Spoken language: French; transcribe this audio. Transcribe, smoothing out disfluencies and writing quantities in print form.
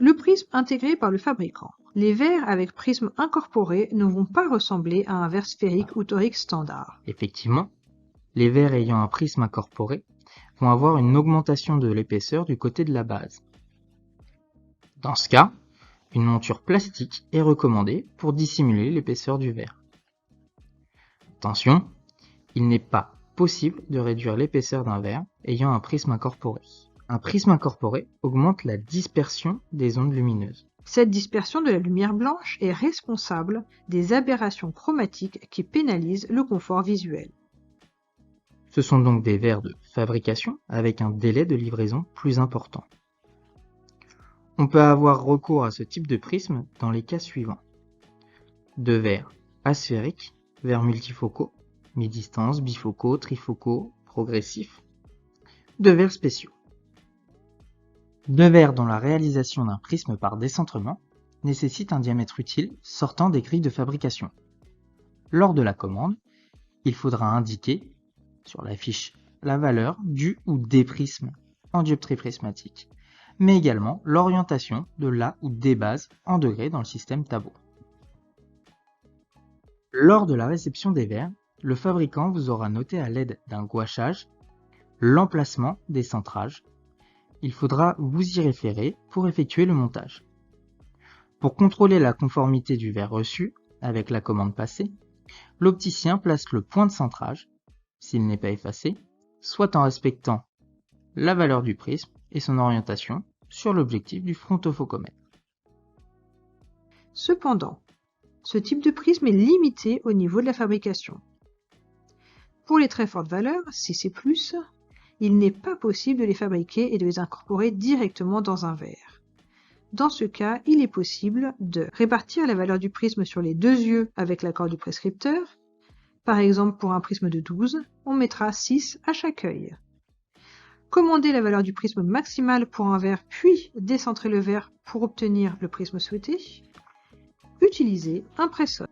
Le prisme intégré par le fabricant. Les verres avec prisme incorporé ne vont pas ressembler à un verre sphérique ou torique standard. Effectivement, les verres ayant un prisme incorporé vont avoir une augmentation de l'épaisseur du côté de la base. Dans ce cas, une monture plastique est recommandée pour dissimuler l'épaisseur du verre. Attention, il n'est pas possible de réduire l'épaisseur d'un verre ayant un prisme incorporé. Un prisme incorporé augmente la dispersion des ondes lumineuses. Cette dispersion de la lumière blanche est responsable des aberrations chromatiques qui pénalisent le confort visuel. Ce sont donc des verres de fabrication avec un délai de livraison plus important. On peut avoir recours à ce type de prisme dans les cas suivants. De verres asphériques, verres multifocaux, mi-distance, bifocaux, trifocaux, progressifs. De verres spéciaux. De verres dont la réalisation d'un prisme par décentrement nécessite un diamètre utile sortant des grilles de fabrication. Lors de la commande, il faudra indiquer sur la fiche la valeur du ou des prismes en dioptrie prismatique, mais également l'orientation de la ou des bases en degrés dans le système Tabot. Lors de la réception des verres, le fabricant vous aura noté à l'aide d'un gouachage l'emplacement des centrages. Il faudra vous y référer pour effectuer le montage. Pour contrôler la conformité du verre reçu avec la commande passée, l'opticien place le point de centrage, s'il n'est pas effacé, soit en respectant la valeur du prisme et son orientation sur l'objectif du frontofocomètre. Cependant, ce type de prisme est limité au niveau de la fabrication. Pour les très fortes valeurs, si c'est plus, il n'est pas possible de les fabriquer et de les incorporer directement dans un verre. Dans ce cas, il est possible de répartir la valeur du prisme sur les deux yeux avec l'accord du prescripteur. Par exemple, pour un prisme de 12, on mettra 6 à chaque œil. Commander la valeur du prisme maximal pour un verre, puis décentrer le verre pour obtenir le prisme souhaité. Utiliser un presseur.